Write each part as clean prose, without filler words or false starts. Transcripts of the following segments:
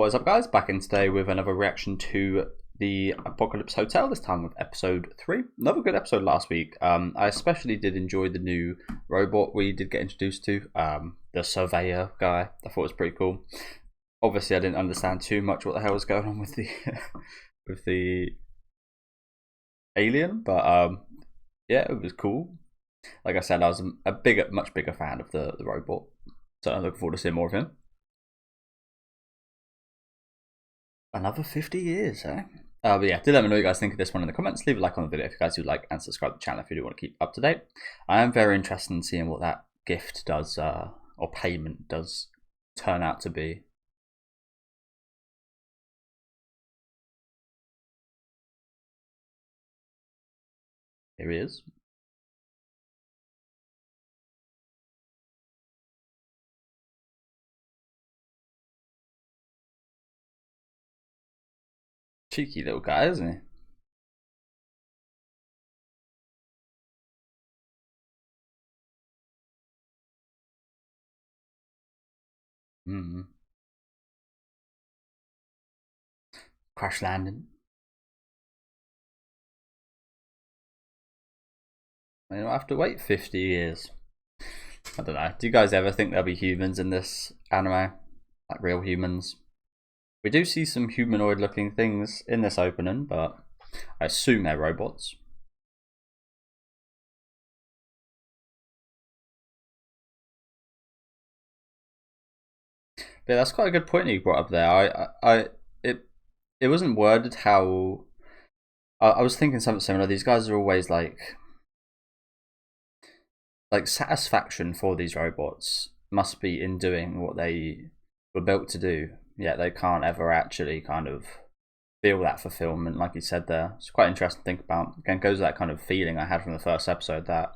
What is up, guys? Back in today with another reaction to the Apocalypse Hotel, this time with episode 3. Another good episode last week. I especially did enjoy the new robot we did get introduced to, the surveyor guy. I thought it was pretty cool. Obviously, I didn't understand too much what the hell was going on with the with the alien, but yeah, it was cool. Like I said, I was a much bigger fan of the robot, so I'm looking forward to seeing more of him. Another 50 years, eh? But yeah, do let me know what you guys think of this one in the comments. Leave a like on the video if you guys do like, and subscribe to the channel if you do want to keep up to date. I am very interested in seeing what that gift does, or payment does turn out to be. Here he is. Cheeky little guy, isn't he? Crash landing. You don't have to wait 50 years. I don't know. Do you guys ever think there'll be humans in this anime? Like real humans? We do see some humanoid looking things in this opening, but I assume they're robots. But that's quite a good point you brought up there. It wasn't worded how. I was thinking something similar. These guys are always like satisfaction for these robots must be in doing what they were built to do. Yet they can't ever actually kind of feel that fulfillment, like you said there. It's quite interesting to think about. Again, goes to that kind of feeling I had from the first episode, that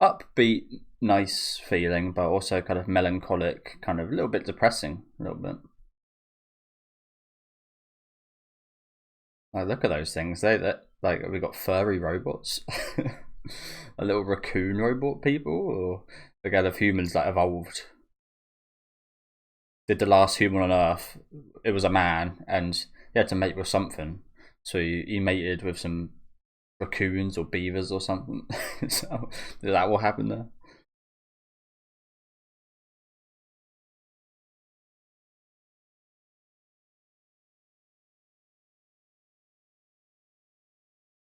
upbeat, nice feeling, but also kind of melancholic, kind of a little bit depressing, a little bit. Like, look at those things. That like, we got furry robots, a little raccoon robot people, or again of humans that evolved. Did the last human on Earth? It was a man, and he had to mate with something. So he mated with some raccoons or beavers or something. So is that what happened there?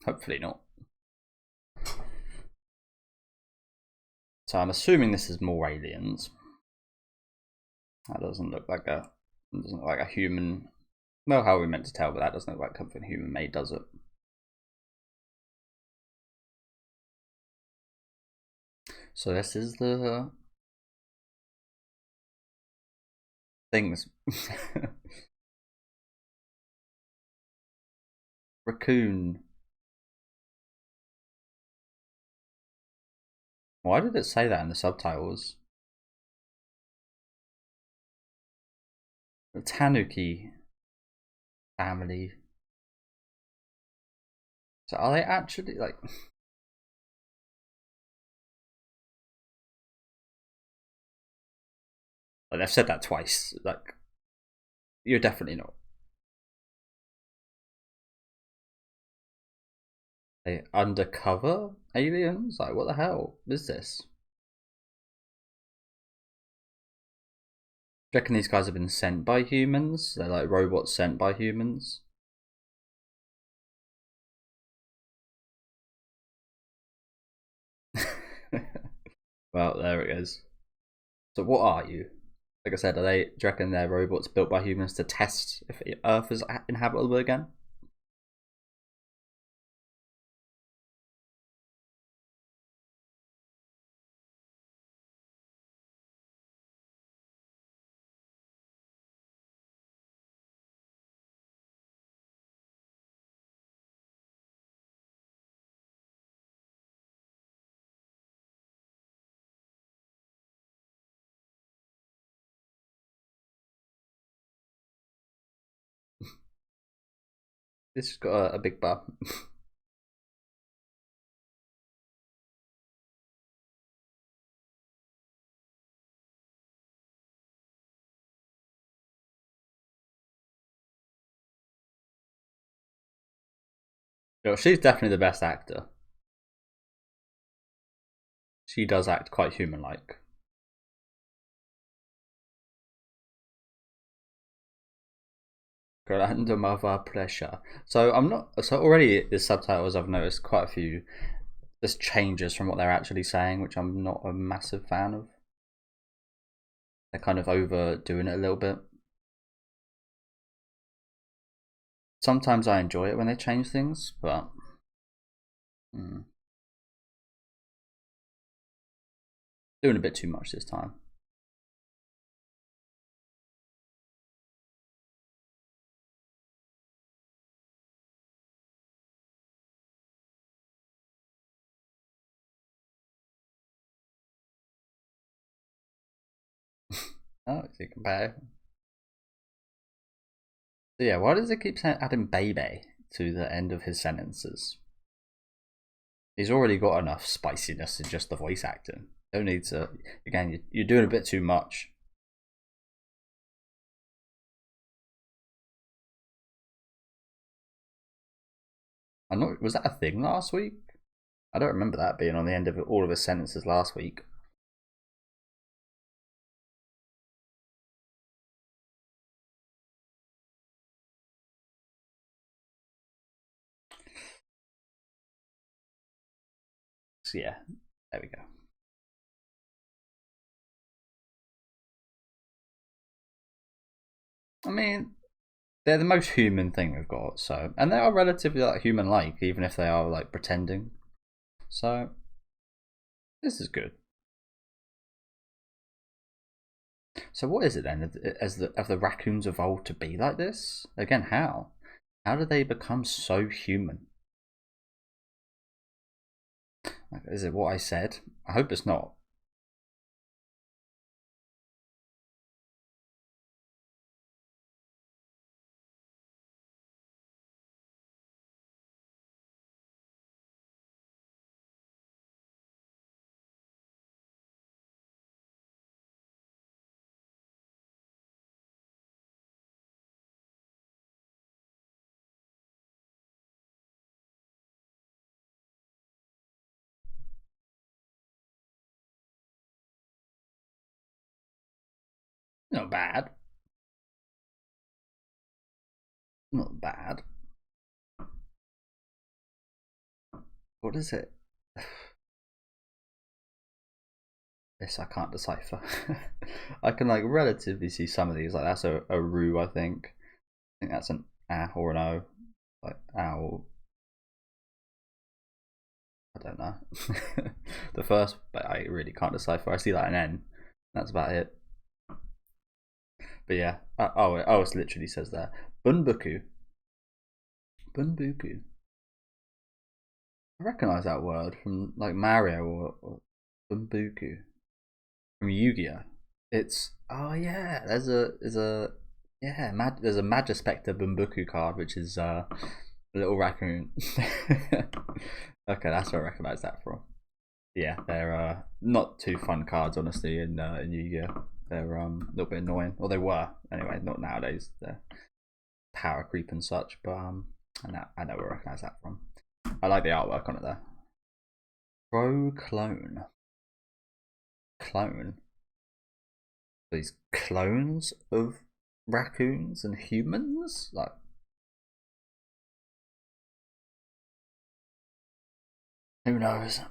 Hopefully not. So I'm assuming this is more aliens. That doesn't look like a human. Well, how are we meant to tell? But that doesn't look like something human made, does it? So this is the things. Raccoon. Why did it say that in the subtitles? The Tanuki family. So are they actually like? Like, they've said that twice. Like, you're definitely not. They undercover aliens? Like, what the hell is this? Do you reckon these guys have been sent by humans? They're like robots sent by humans? Well, there it is. So what are you? Like I said, do you reckon they're robots built by humans to test if Earth is inhabitable again? This has got a big bar. She's definitely the best actor. She does act quite human-like. Random of our pressure. So I'm not. So already the subtitles I've noticed quite a few just changes from what they're actually saying, which I'm not a massive fan of. They're kind of overdoing it a little bit. Sometimes I enjoy it when they change things, but doing a bit too much this time. Oh, if you compare. So yeah, why does it keep adding baby to the end of his sentences? He's already got enough spiciness in just the voice acting. Don't need to. Again, you're doing a bit too much. I'm not. Was that a thing last week? I don't remember that being on the end of all of his sentences last week. So yeah, there we go. I mean, they're the most human thing we've got, so, and they are relatively like human-like, even if they are like pretending. So this is good. So what is it then? Have the raccoons evolved to be like this again? How? How did they become so human? Is it what I said? I hope it's not. Not bad. Not bad. What is it? This I can't decipher. I can like relatively see some of these. Like that's a roo, I think. I think that's an ah or an o. Like owl. I don't know. The first, but I really can't decipher. I see like an N. That's about it. But yeah. Oh, it literally says there. Bunbuku. Bunbuku. I recognise that word from like Mario or Bunbuku from Yu-Gi-Oh. It's yeah. There's a Magispector Bunbuku card, which is a little raccoon. Okay, that's where I recognise that from. Yeah, they're not too fun cards, honestly, in Yu-Gi-Oh. They're a little bit annoying, or they were anyway. Not nowadays. They're power creep and such, but I know where I recognise that from. I like the artwork on it there. Pro clone. Clone. These clones of raccoons and humans? Like, who knows?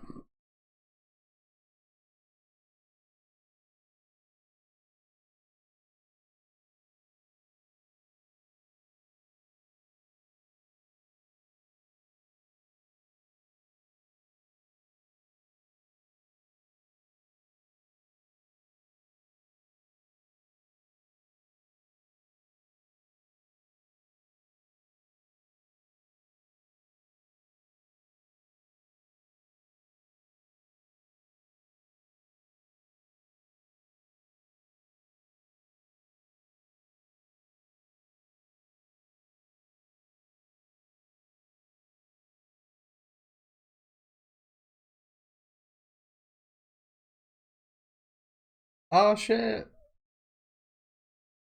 Oh shit.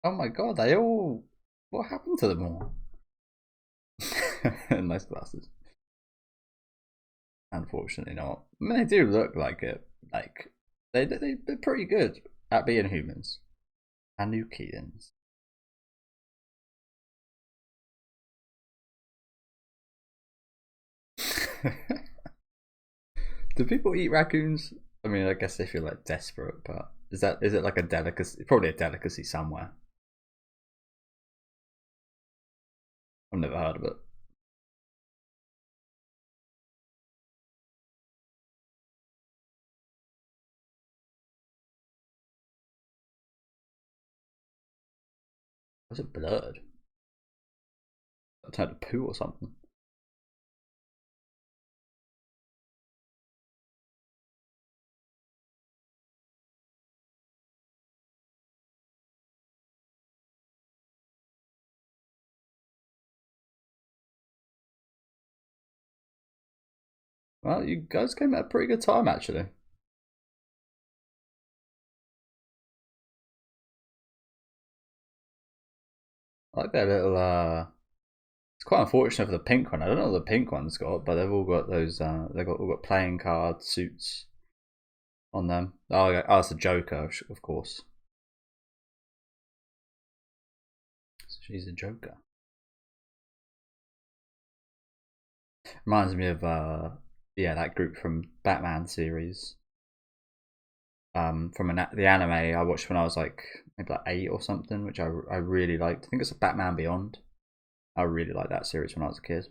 Oh my god, they all. What happened to them all? Nice glasses. Unfortunately not. I mean, they do look like it. Like they're pretty good at being humans. Anukians. Do people eat raccoons? I mean, I guess if you're like desperate, but is it like a delicacy? Probably a delicacy somewhere. I've never heard of it. Was it blurred? I turned to poo or something. Well, you guys came at a pretty good time actually. I like their little it's quite unfortunate for the pink one. I don't know what the pink one's got, but they've all got those they've all got playing card suits on them. Oh, yeah. Oh, it's a Joker, of course. So she's a Joker. Reminds me of yeah, that group from Batman series. From the anime I watched when I was like maybe like 8 or something, which I really liked. I think it's a Batman Beyond. I really liked that series when I was a kid.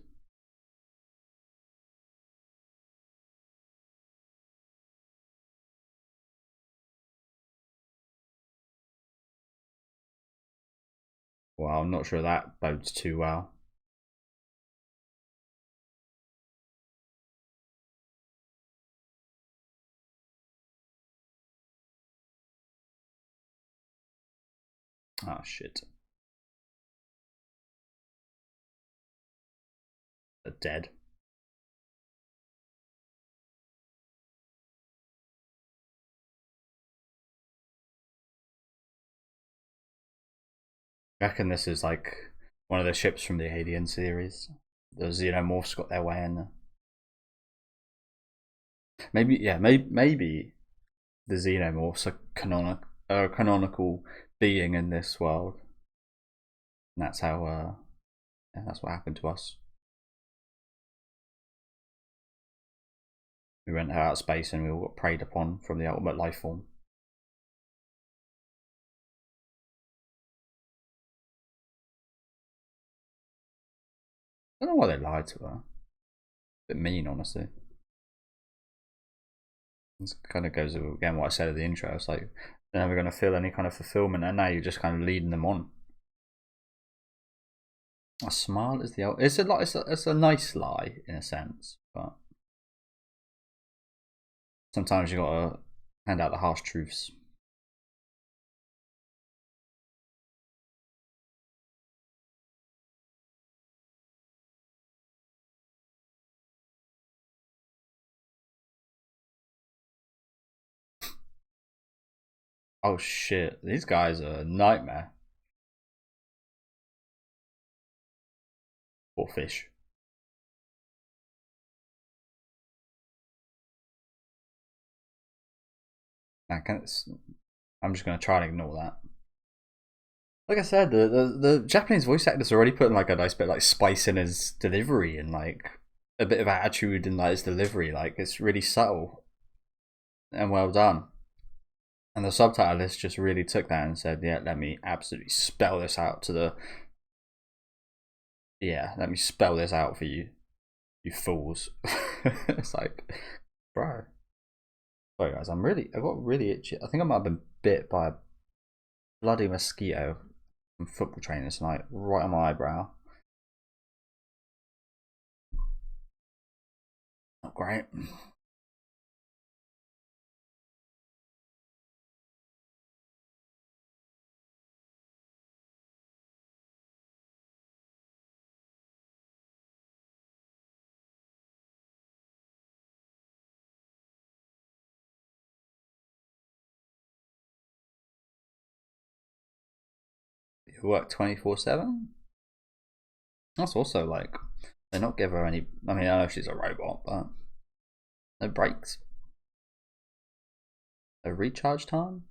Well, I'm not sure that bodes too well. Oh shit. They're dead. I reckon this is like one of the ships from the Alien series. The Xenomorphs got their way in there. Maybe yeah, maybe the Xenomorphs are a canonical being in this world. And that's how yeah, that's what happened to us. We went out of space and we all got preyed upon from the ultimate life form. I don't know why they lied to her. A bit mean, honestly. It kind of goes again what I said at the intro. It's like they're never going to feel any kind of fulfillment, and now you're just kind of leading them on. A smile is the it's a nice lie in a sense, but sometimes you gotta hand out the harsh truths. Oh shit, these guys are a nightmare. Poor fish. I'm just gonna try and ignore that. Like I said, the Japanese voice actors are already putting like a nice bit like spice in his delivery and like a bit of attitude in like his delivery. Like it's really subtle and well done. And the subtitlist just really took that and said, "Yeah, let me absolutely spell this out to the yeah, let me spell this out for you, you fools." It's like, bro. Sorry guys, I got really itchy. I think I might have been bit by a bloody mosquito from football training tonight, right on my eyebrow. Not great. You work 24/7. That's also like they not give her any. I mean, I know she's a robot, but No breaks. A recharge time?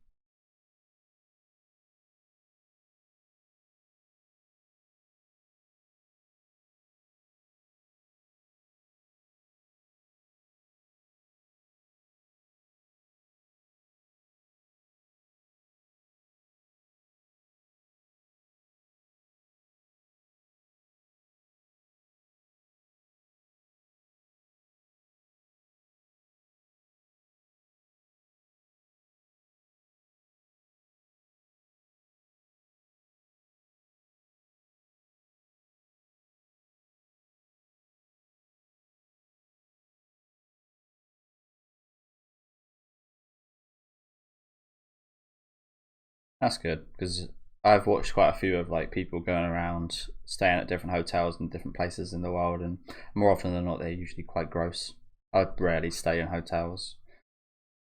That's good, because I've watched quite a few of like people going around staying at different hotels in different places in the world, and more often than not, they're usually quite gross. I rarely stay in hotels,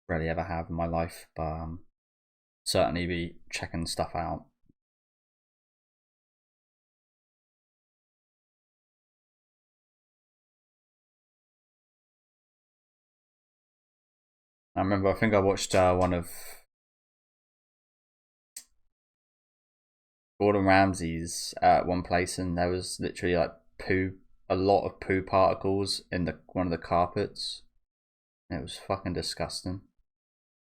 rarely ever have in my life, but certainly be checking stuff out. I remember, I think I watched one of Gordon Ramsay's at one place, and there was literally like a lot of poo particles in one of the carpets. It was fucking disgusting.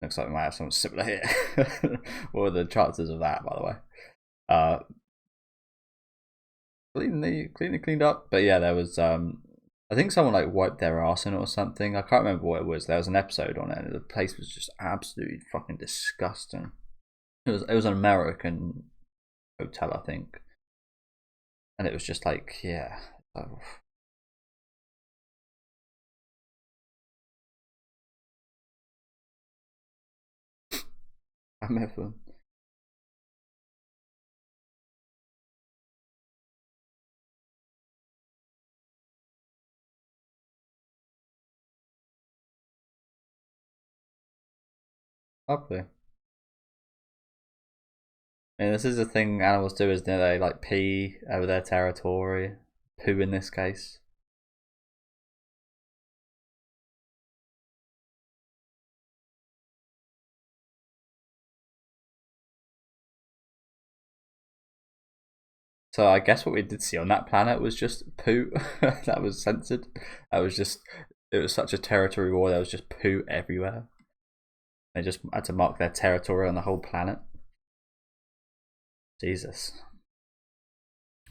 Looks like we might have something similar here. What are the chances of that, by the way? Cleaned up, but yeah, there was I think someone like wiped their arse in it or something. I can't remember what it was. There was an episode on it, and the place was just absolutely fucking disgusting. It was an American hotel, I think, and it was just like, yeah. Oh. I remember. Lovely. I mean, this is the thing animals do, is they like pee over their territory, poo in this case. So I guess what we did see on that planet was just poo that was censored. That was just, it was such a territory war. There was just poo everywhere. They just had to mark their territory on the whole planet. Jesus.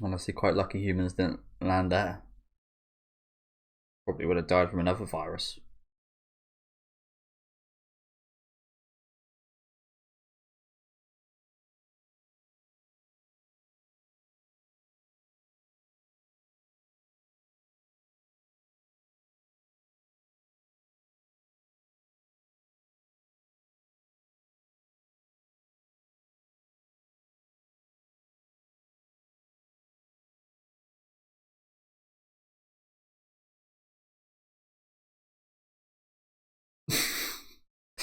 Honestly, quite lucky humans didn't land there. Probably would have died from another virus.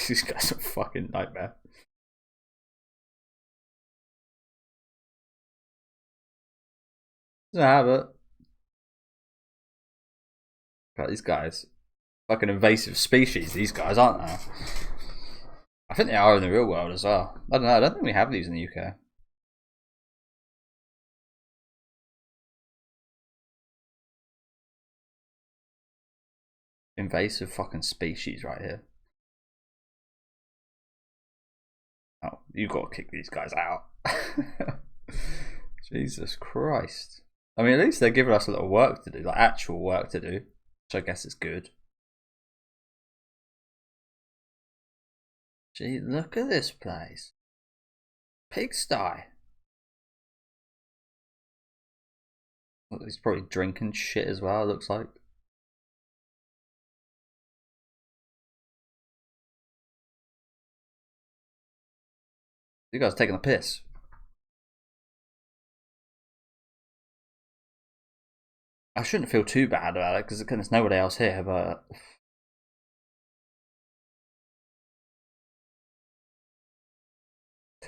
These guys are a fucking nightmare. It's a habit. God, these guys, fucking invasive species. These guys, aren't they? I think they are in the real world as well. I don't know. I don't think we have these in the UK. Invasive fucking species right here. Oh, you got to kick these guys out. Jesus Christ. I mean, at least they're giving us a little work to do, like actual work to do, which I guess is good. Gee, look at this place. Pigsty. Well, he's probably drinking shit as well, it looks like. You guys taking the piss. I shouldn't feel too bad about it because there's nobody else here, but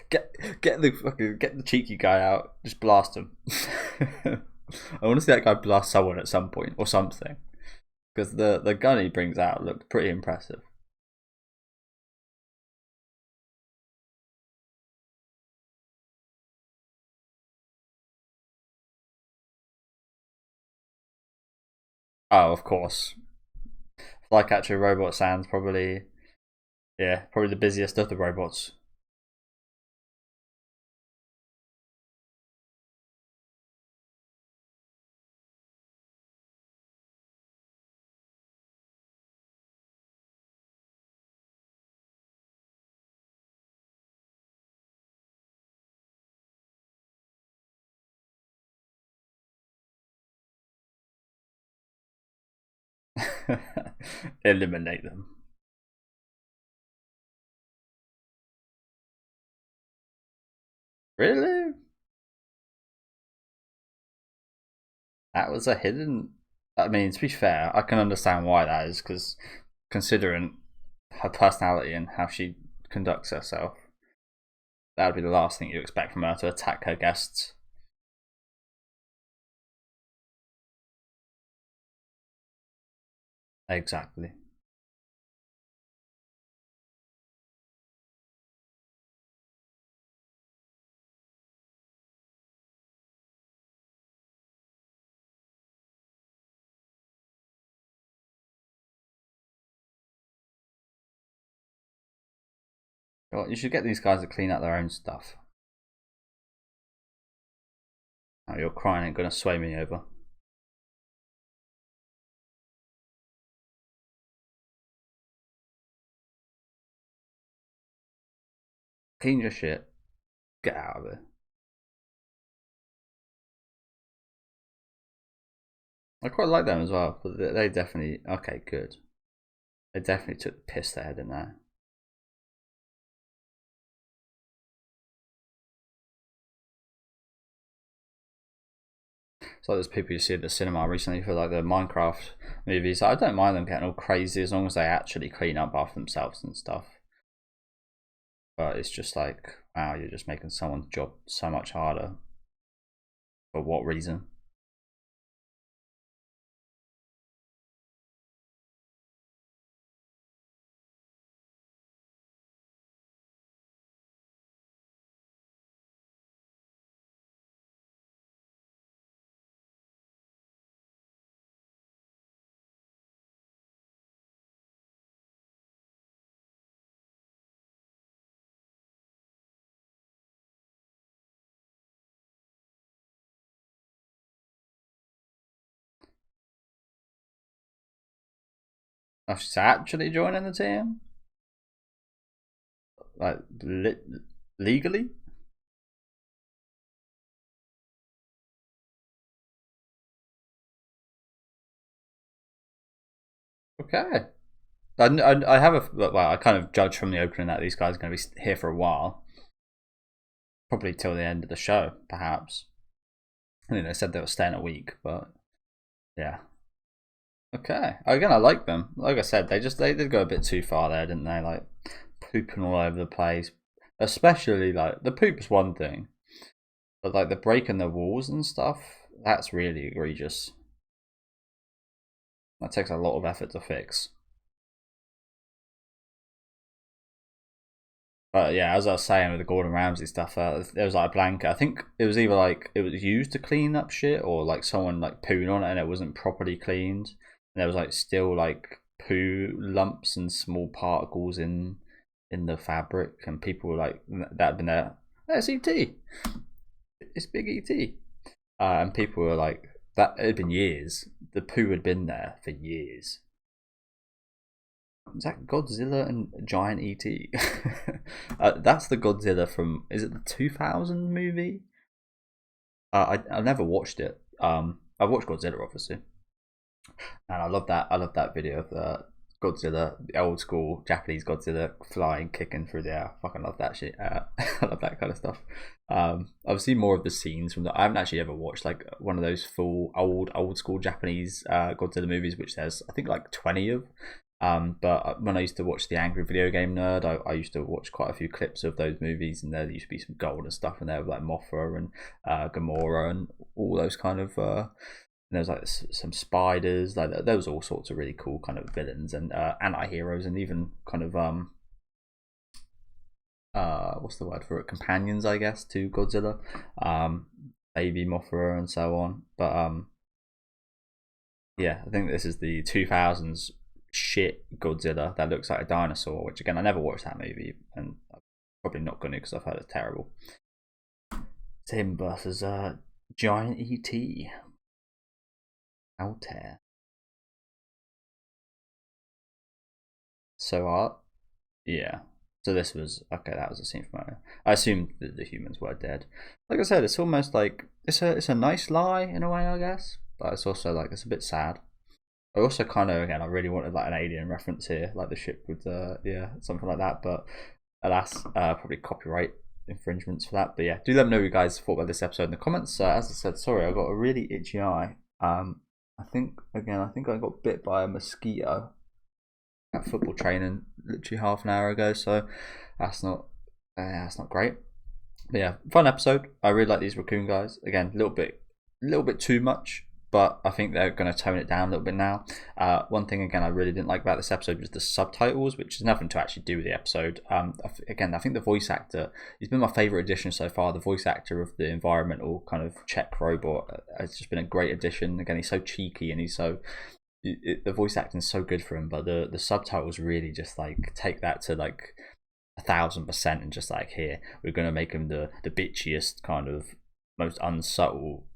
get the cheeky guy out, just blast him. I want to see that guy blast someone at some point or something. because the gun he brings out looked pretty impressive. Oh, of course. Flycatcher robot sounds probably, yeah, probably the busiest of the robots. Eliminate them. Really? That was a hidden. I mean, to be fair, I can understand why that is, because considering her personality and how she conducts herself, that would be the last thing you expect from her, to attack her guests. Exactly. Well, you should get these guys to clean up their own stuff. Oh, your crying ain't gonna sway me over. Clean your shit. Get out of it. I quite like them as well, but they definitely, okay, good. They definitely took the piss there, didn't they? It's like those people you see at the cinema recently for like the Minecraft movies. I don't mind them getting all crazy as long as they actually clean up after themselves and stuff. But it's just like, wow, you're just making someone's job so much harder. For what reason? Oh, she's actually joining the team? Like, legally? Okay. I have a, well, I kind of judge from the opening that these guys are going to be here for a while. Probably till the end of the show, perhaps. I think they said they were staying a week, but yeah. Okay. Again, I like them. Like I said, they did go a bit too far there, didn't they? Like pooping all over the place. Especially like the poop's one thing, but like the breaking the walls and stuff, that's really egregious. That takes a lot of effort to fix. But yeah, as I was saying with the Gordon Ramsay stuff, there was like a blanket. I think it was either like it was used to clean up shit, or like someone like pooed on it and it wasn't properly cleaned, and there was like still like poo lumps and small particles in the fabric, and people were like that had been there. That's ET. It's Big ET. And people were like that. It had been years. The poo had been there for years. Is that Godzilla and Giant ET? That's the Godzilla from. Is it the 2000 movie? I never watched it. I watched Godzilla obviously, and I love that. I love that video of Godzilla, the old school Japanese Godzilla flying, kicking through the air. I fucking love that shit. I love that kind of stuff. I've seen more of the scenes from that. I haven't actually ever watched like one of those full old school Japanese Godzilla movies, which there's I think like 20 of. But when I used to watch the Angry Video Game Nerd, I used to watch quite a few clips of those movies, and there used to be some gold and stuff in there, like Mothra and Gamora and all those kind of there was like some spiders. Like there was all sorts of really cool kind of villains and anti-heroes, and even kind of what's the word for it? Companions, I guess, to Godzilla. Baby Mothra and so on. But yeah, I think this is the 2000s shit Godzilla that looks like a dinosaur, which again, I never watched that movie, and I'm probably not gonna because I've heard it's terrible. It's him versus giant ET. Altair. So art. Yeah. So this was okay. That was a scene from earlier. I assumed that the humans were dead. Like I said, it's almost like it's a nice lie in a way, I guess. But it's also like it's a bit sad. I also kind of again, I really wanted like an alien reference here, like the ship with yeah, something like that. But alas, probably copyright infringements for that. But yeah, do let me know what you guys thought about this episode in the comments. As I said, sorry, I got a really itchy eye. I think I got bit by a mosquito at football training literally half an hour ago, so that's not great. But yeah, fun episode. I really like these raccoon guys. Again, a little bit too much, but I think they're going to tone it down a little bit now. One thing again I really didn't like about this episode was the subtitles, which has nothing to actually do with the episode. Again, I think the voice actor, he's been my favourite addition so far. The voice actor of the environmental kind of Czech robot has just been a great addition. Again, he's so cheeky and he's so the voice acting is so good for him, but the subtitles really just like take that to like 1,000% and just like, here we're going to make him the bitchiest kind of most unsubtle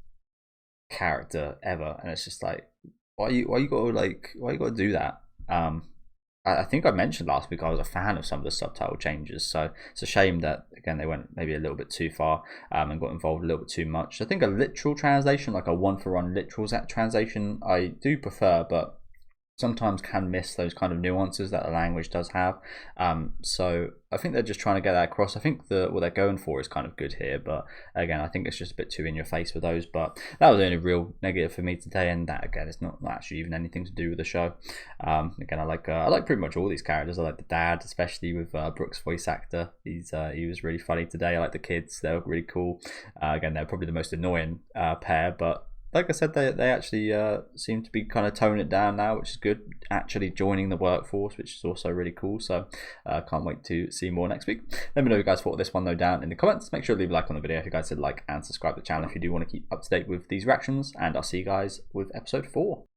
character ever, and it's just like, why you gotta do that? I think I mentioned last week I was a fan of some of the subtitle changes, so it's a shame that again they went maybe a little bit too far and got involved a little bit too much. I think a literal translation, like a one-for-one literal translation, I do prefer, but sometimes can miss those kind of nuances that the language does have. So I think they're just trying to get that across. I think what they're going for is kind of good here, but again, I think it's just a bit too in your face with those. But that was the only real negative for me today, and that again is not actually even anything to do with the show. Again, I like pretty much all these characters. I like the dad, especially with Brooks' voice actor. He was really funny today. I like the kids; they were really cool. Again, they're probably the most annoying pair, but like I said, they actually seem to be kind of toning it down now, which is good. Actually joining the workforce, which is also really cool. So can't wait to see more next week. Let me know what you guys thought of this one though down in the comments. Make sure to leave a like on the video if you guys did like, and subscribe to the channel if you do want to keep up to date with these reactions. And I'll see you guys with episode 4.